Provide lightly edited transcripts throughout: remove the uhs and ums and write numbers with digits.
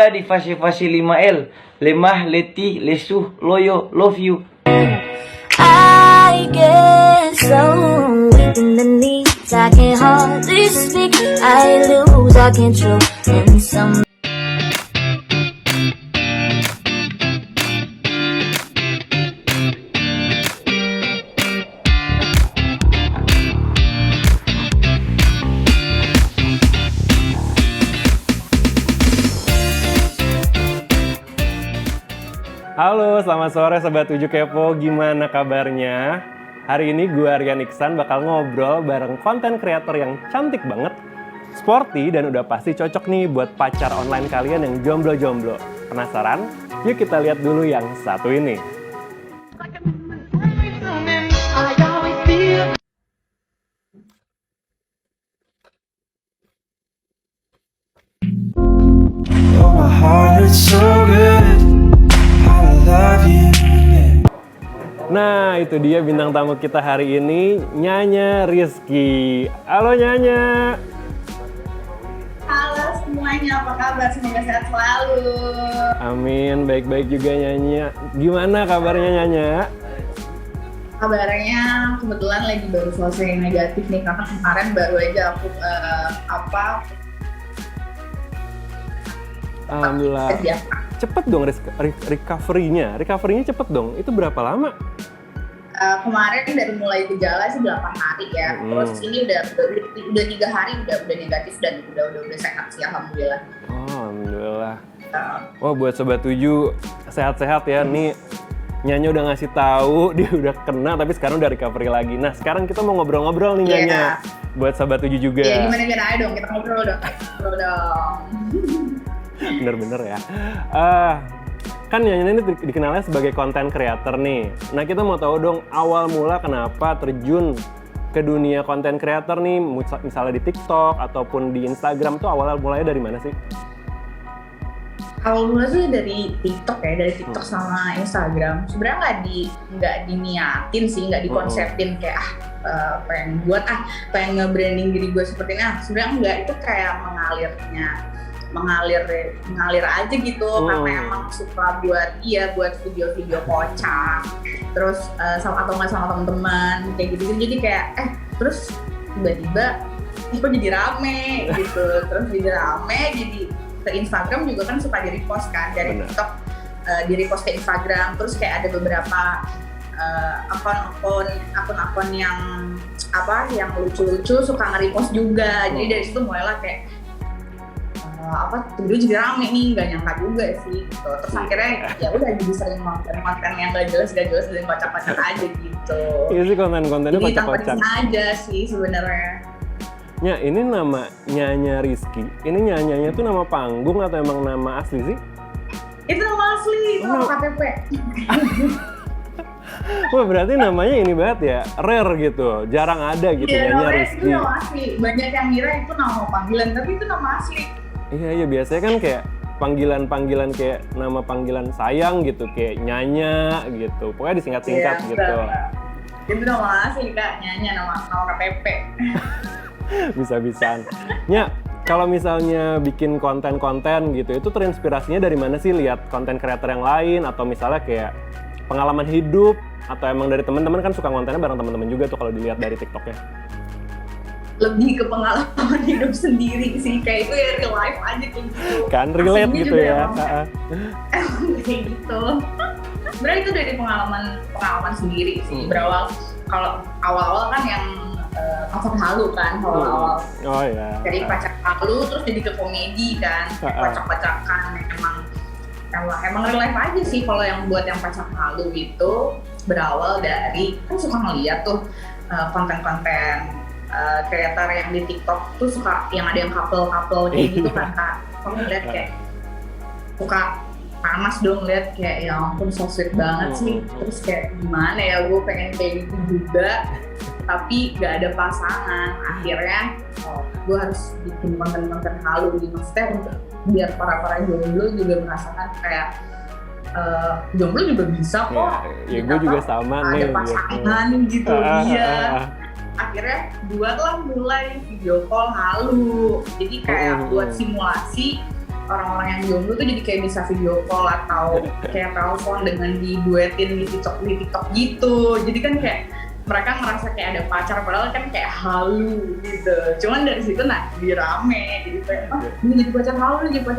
Itulah di fase-fase 5L. Lemah, letih, lesuh, loyo, love you. I get so weak in the knees, I can hardly speak. I lose all control and some. Halo, selamat sore Sobat 7 Kepo, gimana kabarnya? Hari ini gue Aryan Iksan bakal ngobrol bareng konten kreator yang cantik banget, sporty, dan udah pasti cocok nih buat pacar online kalian yang jomblo-jomblo. Penasaran? Yuk kita lihat dulu yang satu ini. Oh, my heart hurts so good. I love you. Nah, itu dia bintang tamu kita hari ini, Nyanya Rizky. Halo Nyanya. Halo semuanya, apa kabar? Semoga sehat selalu. Amin, baik-baik juga Nyanya. Gimana kabarnya Nyanya? Kabarnya kebetulan lagi baru selesai yang negatif nih, karena kemarin baru aja aku Alhamdulillah. kerja. Cepet dong recovery-nya. Recovery-nya cepet dong. Itu berapa lama? Kemarin dari mulai gejala sih 8 hari ya. Terus ini udah 3 hari udah negatif dan udah sehat sih, alhamdulillah. Oh, alhamdulillah. Wah, buat Sobat 7 sehat-sehat ya. Nih Nyanya udah ngasih tahu dia udah kena tapi sekarang udah recovery lagi. Nah, sekarang kita mau ngobrol-ngobrol nih Nyanya. Buat Sobat 7 juga. Iya, gimana aja dong, kita ngobrol dong. Bener-bener ya. Kan Nyanya ini dikenalnya sebagai konten creator nih. Nah, kita mau tahu dong awal mula kenapa terjun ke dunia konten creator nih, misalnya di TikTok ataupun di Instagram tuh awal mulanya dari mana sih? Awal mula sih dari TikTok ya, dari TikTok sama Instagram. Sebenarnya nggak diniatin sih, nggak dikonsepin kayak pengen nge-branding diri gue seperti ini. Sebenarnya nggak, itu kayak mengalir aja gitu, karena emang suka buat video-video kocak, terus sama teman-teman kayak gitu. Jadi kayak terus tiba-tiba kok jadi rame gitu, terus jadi rame, jadi ke Instagram juga kan suka di-repost kan dari TikTok, di-repost ke Instagram, terus kayak ada beberapa akun-akun yang lucu-lucu suka nge-repost juga. Jadi dari situ mulailah kayak dulu jadi rame nih, nggak nyangka juga sih gitu. Terus akhirnya ya udah jadi sering nonton konten yang nggak jelas dan kocak-kocak aja gitu. Iya sih, konten-kontennya jadi kocak-kocak. tanpa aja sih sebenarnya. Ya, ini nama Nyanya Rizky. Ini Nyanyanya tuh nama panggung atau emang nama asli sih? Itu nama asli, itu nama KTP. Wah, berarti namanya ini banget ya, rare gitu, jarang ada gitu Nyanya Rizky. Iya, nama asli. Banyak yang ngira itu nama panggilan, tapi itu nama asli. Iya, biasanya kan kayak panggilan-panggilan kayak nama panggilan sayang gitu, kayak Nyanya gitu. Pokoknya disingkat-singkat Iya, gitu. Itu nama asli Kak, Nyanya nama KTP. Bisa-bisaan. Nya, kalau misalnya bikin konten-konten gitu, itu terinspirasinya dari mana sih? Lihat konten kreator yang lain atau misalnya kayak pengalaman hidup, atau emang dari teman-teman kan suka kontennya bareng teman-teman juga tuh kalau dilihat dari TikToknya? Lebih ke pengalaman hidup sendiri sih, kayak itu ya real life aja kayak gitu. Kan relate aslinya gitu juga ya. Emang kayak gitu. Sebenarnya itu dari pengalaman sendiri sih. Berawal kalau awal-awal kan yang pacar halu kan, awal-awal. Oh iya. Dari pacar halu terus jadi ke komedi kan, kocak-kocakan. Emang real life aja sih kalau yang buat yang pacar halu itu berawal dari kan suka ngeliat tuh konten-konten kreator yang di TikTok tuh suka yang ada yang couple kayak gitu kan Kak. Aku ngeliat kayak suka panas dong liat kayak ya ampun so sweet banget sih. Terus kayak gimana ya, gue pengen kayak gitu juga tapi gak ada pasangan. Akhirnya gue harus bikin konten-konten halu di maksudnya untuk biar para jomblo juga merasakan kayak jomblo juga bisa kok. Ya gue juga sama nih. Ada pasangan gitu, iya. Akhirnya buatlah mulai video call halu. Jadi kayak buat simulasi orang-orang yang jomblo tuh jadi kayak bisa video call atau kayak telepon dengan diduetin di TikTok gitu. Jadi kan kayak mereka ngerasa kayak ada pacar padahal kan kayak halu gitu. Cuman dari situ nah jadi rame. Jadi kayak jadi pacar halu gitu.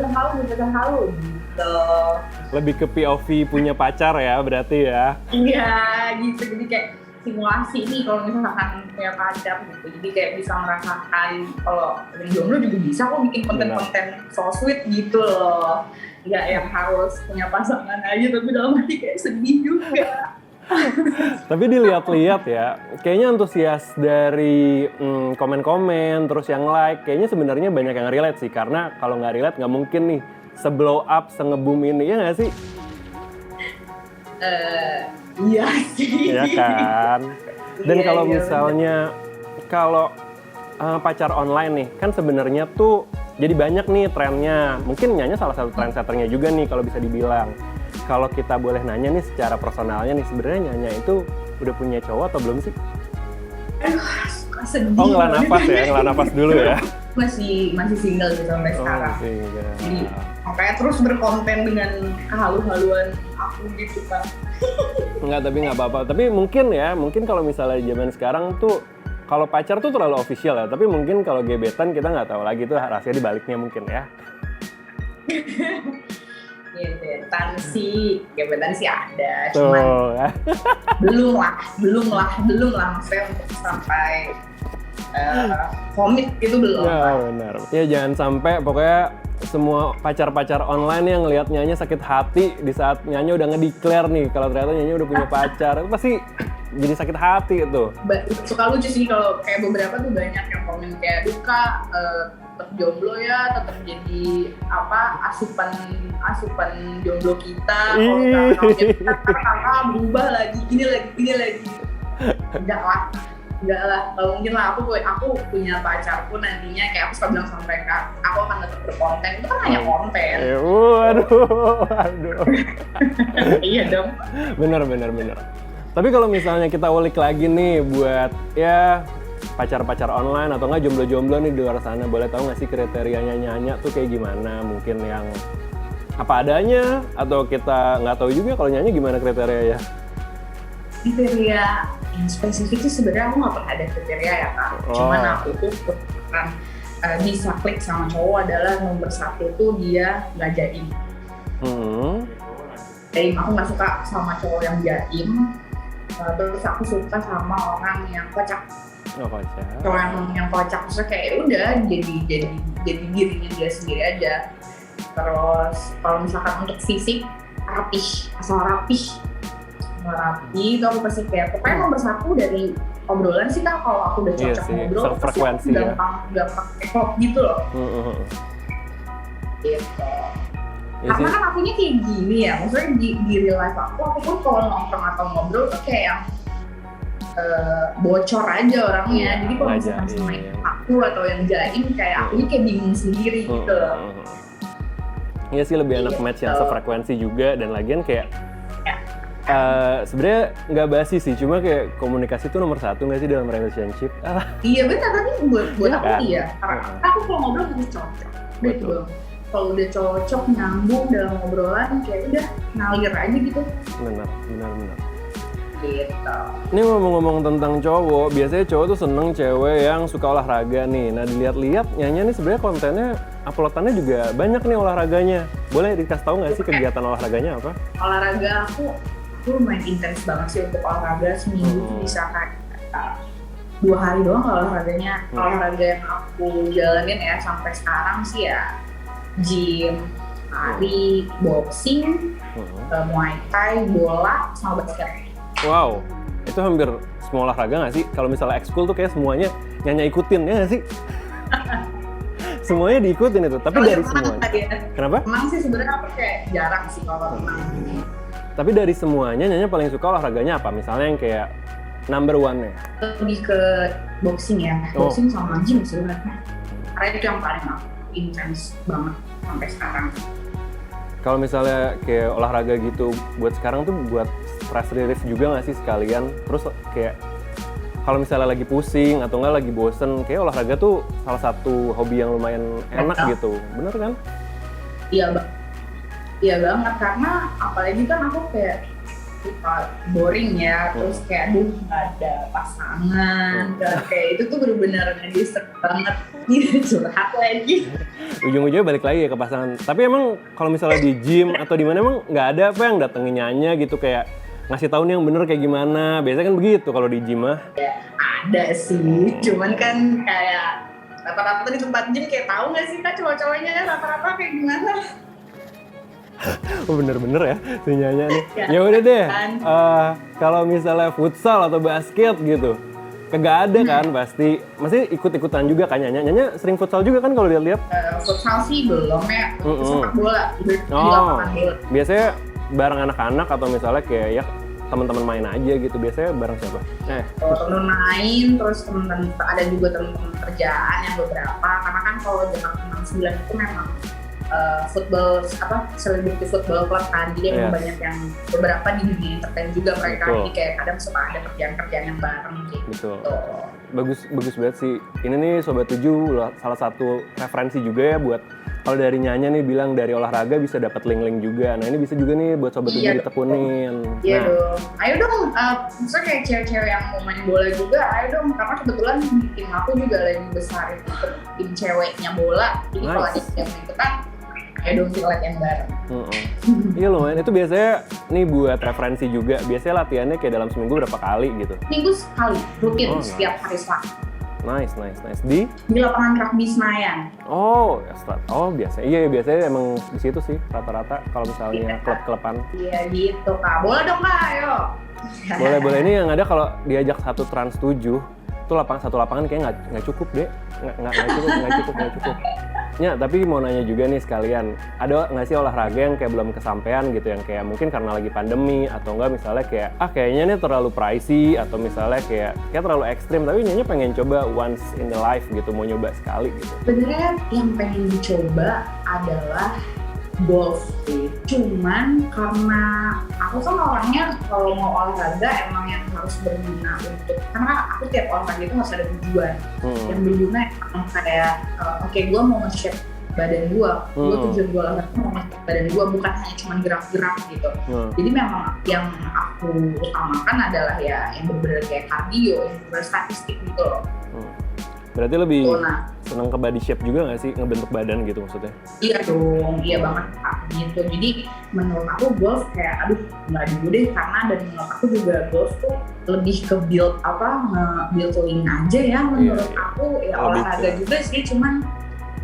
Lebih ke POV punya pacar ya berarti ya. Iya gitu. Jadi kayak simulasi nih kalau misalkan punya pacar gitu. Jadi kayak bisa merasakan kalau yang jomblo juga bisa kok bikin konten-konten so sweet gitu loh. Nggak yang harus punya pasangan aja tapi dalam hati kayak sedih juga. Tapi dilihat-lihat ya, kayaknya antusias dari komen-komen, terus yang like, kayaknya sebenarnya banyak yang relate sih. Karena kalau nggak relate nggak mungkin nih se-blow up, se-nge-boom ini, ya nggak sih? Iya sih. Iya kan? Dan Iya, kalau iya, misalnya, kalau pacar online nih, kan sebenarnya tuh jadi banyak nih trennya. Mungkin Nyanya salah satu trendsetternya juga nih kalau bisa dibilang. Kalau kita boleh nanya nih secara personalnya nih, sebenarnya Nyanya itu udah punya cowok atau belum sih? Suka sedih. Oh, ngelah nafas ya, ngelah nafas dulu ya. Masih single gitu sampai sekarang. Single. Jadi makanya terus berkonten dengan kehalu-haluan aku gitu kan. Enggak, tapi nggak apa-apa. Tapi mungkin kalau misalnya zaman sekarang tuh, kalau pacar tuh terlalu official ya. Tapi mungkin kalau gebetan kita nggak tahu lagi tuh rahasia di baliknya mungkin ya. Gebetan sih ada, Tuh. cuman belum lah maksudnya untuk sampai komit itu belum. Ya benar. Ya jangan sampai pokoknya semua pacar-pacar online yang ngelihat Nyanya sakit hati di saat Nyanya udah ngedeclare nih kalau ternyata Nyanya udah punya pacar, itu pasti jadi sakit hati itu. Suka lucu sih kalau kayak beberapa tuh banyak yang komen kayak duka tetap jomblo ya, tetap jadi asupan jomblo kita. Kalau kakak berubah lagi, gini lagi. Enggak lah. Kalau mungkin lah aku punya pacarku nantinya kayak aku suka bilang sama mereka, aku akan tetap berkonten. Itu kan hanya konten. Aduh. Iya dong. Bener. Tapi kalau misalnya kita ulik lagi nih buat ya pacar-pacar online atau nggak jomblo-jomblo nih di luar sana, boleh tahu nggak sih kriterianya Nyanya tuh kayak gimana? Mungkin yang apa adanya atau kita nggak tahu juga kalau Nyanya gimana kriterianya? Kriteria yang spesifik sih sebenarnya aku nggak pernah ada kriteria ya Kak. Cuman aku tuh kan bisa klik sama cowok adalah nomor satu tuh dia nggak jaim. Jaim, aku nggak suka sama cowok yang jaim. Terus aku suka sama orang yang kocak. Cowok yang kocak, maksudnya kayak udah jadi dirinya dia sendiri aja. Terus kalau misalkan untuk fisik asal rapih itu aku pasti kayak pokoknya nomor satu dari obrolan sih kan, kalau aku udah cocok ngobrol pasti aku gampang ekop gitu loh. Gitu. Karena kan akunya kayak gini ya, maksudnya di real life aku pun kalau nongkrong atau ngobrol tuh kayak yang bocor aja orangnya. Jadi kalau misalkan sama aku atau yang jaim kayak akunya kayak bingung sendiri gitu loh. Iya sih, lebih enak match yang sefrekuensi juga, dan lagian kayak sebenarnya nggak basi sih, cuma kayak komunikasi itu nomor satu nggak sih dalam relationship? Iya benar, tapi buat aku iya. Karena aku kalau ngobrol harus cocok. Betul. Kalau udah cocok, nyambung dalam obrolan, kayak udah ngalir aja gitu. Benar. Gitu. Ini ngomong-ngomong tentang cowok, biasanya cowok tuh seneng cewek yang suka olahraga nih. Nah dilihat-lihat Nyanya nih sebenarnya kontennya, uploadannya juga banyak nih olahraganya. Boleh dikasih tahu nggak sih kegiatan olahraganya apa? Olahraga aku lumayan intens banget sih untuk olahraga. Seminggu bisa kayak 2 hari doang kalau olahraganya. Olahraga yang aku jalanin ya sampai sekarang sih ya gym, lari, boxing, muay thai, bola, sama basket. Wow, itu hampir semua olahraga nggak sih? Kalau misalnya ekskul tuh kayak semuanya Nyanya ikutin, ya nggak sih? Semuanya diikutin itu, tapi dari semuanya. Kenapa? Emang sih sebenarnya aku kayak jarang sih kalau renang. Tapi dari semuanya Nyanya paling suka olahraganya apa? Misalnya yang kayak number one-nya? Lebih ke boxing ya, boxing sama gym sebenarnya. Karena itu yang paling aku intens banget sampai sekarang. Kalau misalnya kayak olahraga gitu buat sekarang tuh buat stress relief juga nggak sih sekalian? Terus kayak kalau misalnya lagi pusing atau nggak lagi bosen, kayak olahraga tuh salah satu hobi yang lumayan enak gitu, bener kan? Iya, iya banget, karena apalagi kan aku kayak suka boring ya, terus kayak aduh nggak ada pasangan, dan kayak itu tuh bener-bener ngedisturb banget, curhat lagi. Ujung-ujungnya balik lagi ya ke pasangan. Tapi emang kalau misalnya di gym atau di mana emang nggak ada apa yang datengin Nyanya gitu kayak ngasih tahu nih yang bener kayak gimana. Biasanya kan begitu kalau di gym mah. Ya ada sih, cuman kan kayak rata-rata di tempat gym kayak tahu nggak sih kak cowok-cowoknya rata-rata kayak gimana? Oh bener-bener ya si Nyanya nih. Ya, Ya udah deh. kan. Kalau misalnya futsal atau basket gitu, kagak ada kan pasti. Masih ikut-ikutan juga kan Nyanya. Nyanya sering futsal juga kan kalau lihat-lihat. Futsal sih belum ya, sepak bola di Oh, lapangan bola. biasanya bareng anak-anak atau misalnya kayak ya teman-teman main aja gitu. Biasanya bareng siapa? Kalau temen main, terus temen ada juga temen kerjaan yang beberapa, karena kan kalau jam 9 itu memang football selebriti football club kan, jadi emang Yes. banyak yang beberapa di dunia entertain juga mereka, Betul. jadi kayak kadang suka ada kerjaan-kerjaan yang bareng gitu. Betul. Bagus banget sih. Ini nih Sobat 7 salah satu referensi juga ya buat kalau dari Nyanya nih bilang dari olahraga bisa dapat link-link juga. Nah ini bisa juga nih buat Sobat 7 Iya. ditekunin. Iya Nah, dong, ayo dong, misalnya kayak cewek-cewek yang mau main bola juga, ayo dong, karena kebetulan di tim aku juga lagi besarin tim ceweknya bola, jadi kalau ada Nice. yang ikutan, ayo dong kita latihan bareng. Iya lumayan. Itu biasanya nih buat referensi juga. Biasanya latihannya kayak dalam seminggu berapa kali gitu. Minggu sekali, rutin Oh, setiap hari Selasa Nice. Di di lapangan rugby Senayan. Oh, biasa. Iya, biasanya emang di situ sih rata-rata kalau misalnya klub-kluban. Iya gitu kak, boleh dong kak, ayo. Boleh. Ini yang ada kalau diajak satu Trans 7, itu satu lapangan kayak nggak cukup deh. Nggak cukup. Ya, tapi mau nanya juga nih sekalian, ada nggak sih olahraga yang kayak belum kesampaian gitu, yang kayak mungkin karena lagi pandemi atau enggak misalnya kayak kayaknya nih terlalu pricey atau misalnya kayak terlalu ekstrim, tapi Nyanya pengen coba once in the life gitu, mau nyoba sekali gitu. Sebenarnya yang pengen dicoba adalah golf sih. Cuman karena aku kan orangnya kalau mau olahraga emang yang harus berguna untuk, karena aku tiap olahraga itu harus ada tujuan. Yang berguna emang kayak oke, gue mau nge-shape badan gue tujuan gue olahraga mau nge-shape badan gue, bukan hanya cuma gerak-gerak gitu. Jadi memang yang aku utamakan adalah ya yang bener-bener kayak cardio, yang berstatistik gitu loh. Berarti lebih Nah, seneng ke body shape juga nggak sih, ngebentuk badan gitu maksudnya? iya dong, iya banget Kak, gitu. Jadi menurut aku golf kayak aduh nggak dulu deh, karena dari menurut aku juga golf tuh lebih ke build building aja ya menurut Iya. aku, ya Lebih olahraga ke- juga sih, cuman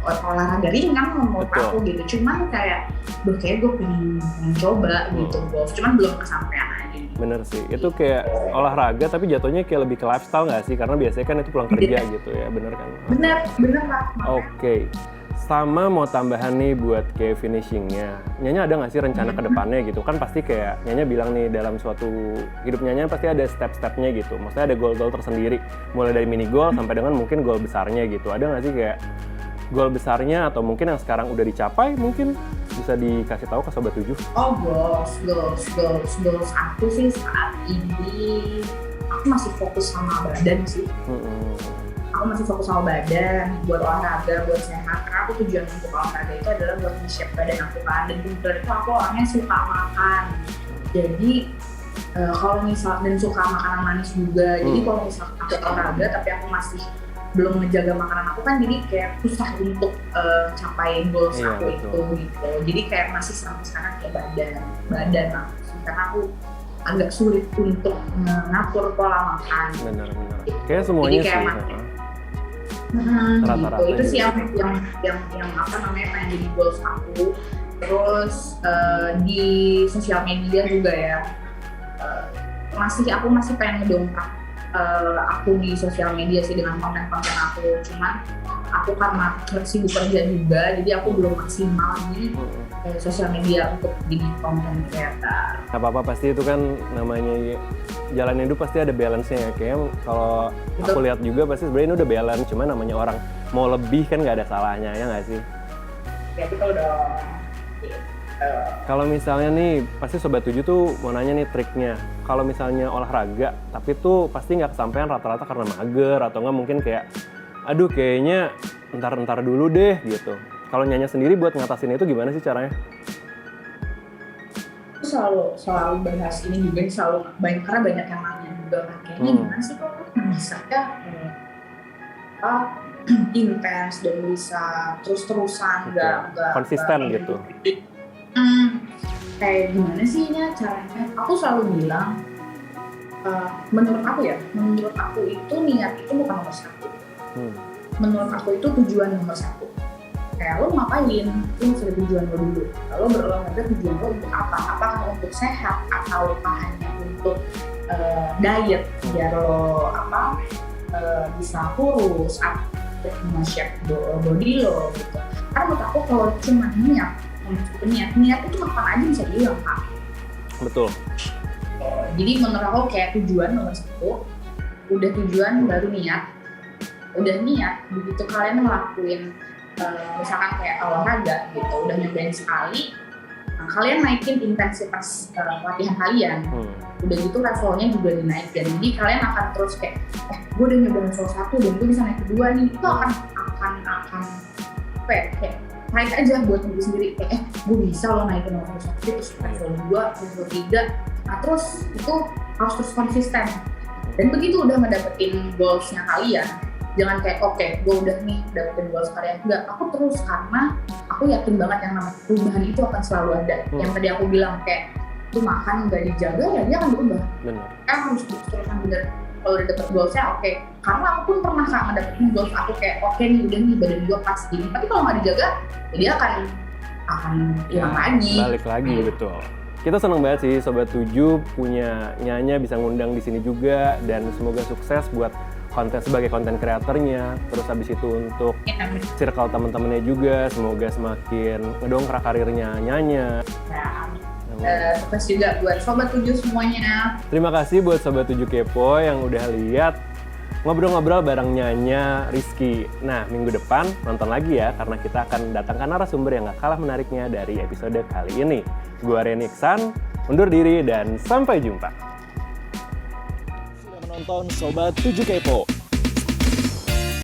olahraga ringan menurut Betul. aku gitu. Cuman kayak kayak gue pengen coba gitu golf, cuman belum kesampaian aja. Bener sih, itu kayak olahraga tapi jatuhnya kayak lebih ke lifestyle nggak sih? Karena biasanya kan itu pulang kerja gitu ya, bener kan? Bener lah. Oke. Sama mau tambahan nih buat kayak finishingnya, Nyanya ada nggak sih rencana ke depannya gitu? Kan pasti kayak Nyanya bilang nih dalam suatu hidup Nyanya pasti ada step-stepnya gitu. Maksudnya ada goal-goal tersendiri, mulai dari mini goal sampai dengan mungkin goal besarnya gitu. Ada nggak sih kayak goal besarnya atau mungkin yang sekarang udah dicapai mungkin bisa dikasih tahu ke Sobat 7? Oh goals aku sih saat ini aku masih fokus sama badan sih. Aku masih fokus sama badan, buat olahraga, buat sehat. Karena aku tujuan untuk olahraga itu adalah buat nge-shape badan aku kan. Dan kebetulan itu aku orangnya suka makan. Jadi kalau misal dan suka makanan manis juga. Jadi kalau misal aku olahraga tapi aku masih belum menjaga makanan aku kan, jadi kayak susah untuk capai goals Iya, aku betul. itu gitu. Jadi kayak masih sampai sekarang kayak badan aku sih. Karena aku agak sulit untuk mengatur pola makan. Bener. Kayak semuanya Jadi kayak sih. Rata-rata gitu. Itu sih juga. yang apa namanya pengen jadi goals aku. Terus di sosial media juga ya, aku masih pengen ngedongkrak aku di sosial media sih dengan konten-konten aku. Cuman aku karena sibuk kerja juga, jadi aku belum maksimal di sosial media untuk jadi konten creator. Gak apa-apa, pasti itu kan namanya jalan hidup pasti ada balance-nya ya. Kayaknya kalau aku lihat juga pasti sebenarnya ini udah balance, cuman namanya orang mau lebih kan nggak ada salahnya, ya nggak sih? Ya betul dong. Kalau misalnya nih, pasti Sobat 7 tuh mau nanya nih triknya. Kalau misalnya olahraga, tapi tuh pasti nggak kesampaian rata-rata karena mager atau nggak mungkin kayak, aduh kayaknya ntar dulu deh gitu. Kalau Nyanya sendiri buat ngatasin itu gimana sih caranya? Aku selalu bahas ini juga, selalu banyak karena banyak yang nanya juga kan kayaknya gimana sih kok bisa ya intens dan bisa terus-terusan nggak konsisten gitu. Kayak gimana sih ya caranya? Aku selalu bilang menurut aku itu niat itu bukan nomor satu. Menurut aku itu tujuan nomor satu. Kayak lo ngapain, itu sudah tujuan lo dulu. Kalau berolahraga tujuan lo untuk apa? Apakah untuk sehat atau hanya untuk diet biar lo bisa kurus atau nge-shape body lo gitu. Karena menurut aku kalau cuma niat itu kapan aja bisa hilang Kak. Betul. Jadi menurut aku kayak tujuan nomor satu, udah tujuan baru niat. Udah niat, begitu kalian ngelakuin misalkan kayak olahraga gitu, udah nyobain sekali, nah, kalian naikin intensitas latihan kalian. Udah gitu levelnya juga dinaikkan. Jadi kalian akan terus kayak, gue udah nyobain level 1 dan gue bisa naik kedua nih. Itu akan kayak naik aja buat diri sendiri. Kayak, gue bisa loh naikin level 1 terus level 2, level 3. Nah terus itu harus terus konsisten. Dan begitu udah mendapetin goals-nya kalian, jangan kayak oke, gue udah nih dapetin goals kalian. Enggak, aku terus karena aku yakin banget yang namanya perubahan itu akan selalu ada. Yang tadi aku bilang kayak lu makan nggak dijaga ya dia akan berubah. Benar. Kan harus terus-terusan bener. Kalau udah dapet goalsnya oke. Karena aku pun pernah Kak ngedapetin goals aku kayak oke nih udah nih badan gue pas gini. Tapi kalau nggak dijaga, ya dia akan hilang lagi. Balik lagi betul. Kita seneng banget sih Sobat 7 punya Nyanya bisa ngundang di sini juga, dan semoga sukses buat sebagai konten kreatornya. Terus habis itu untuk circle teman-temannya juga, semoga semakin ngedongkrak karirnya Nyanya. Sukses juga buat Sobat 7 semuanya. Terima kasih buat Sobat 7 Kepo yang udah lihat ngobrol-ngobrol bareng Nyanya Rizky. Nah, minggu depan nonton lagi ya, karena kita akan datangkan narasumber yang gak kalah menariknya dari episode kali ini. Gue Aryan Iksan, undur diri dan sampai jumpa. Sudah menonton Sobat 7 Kepo.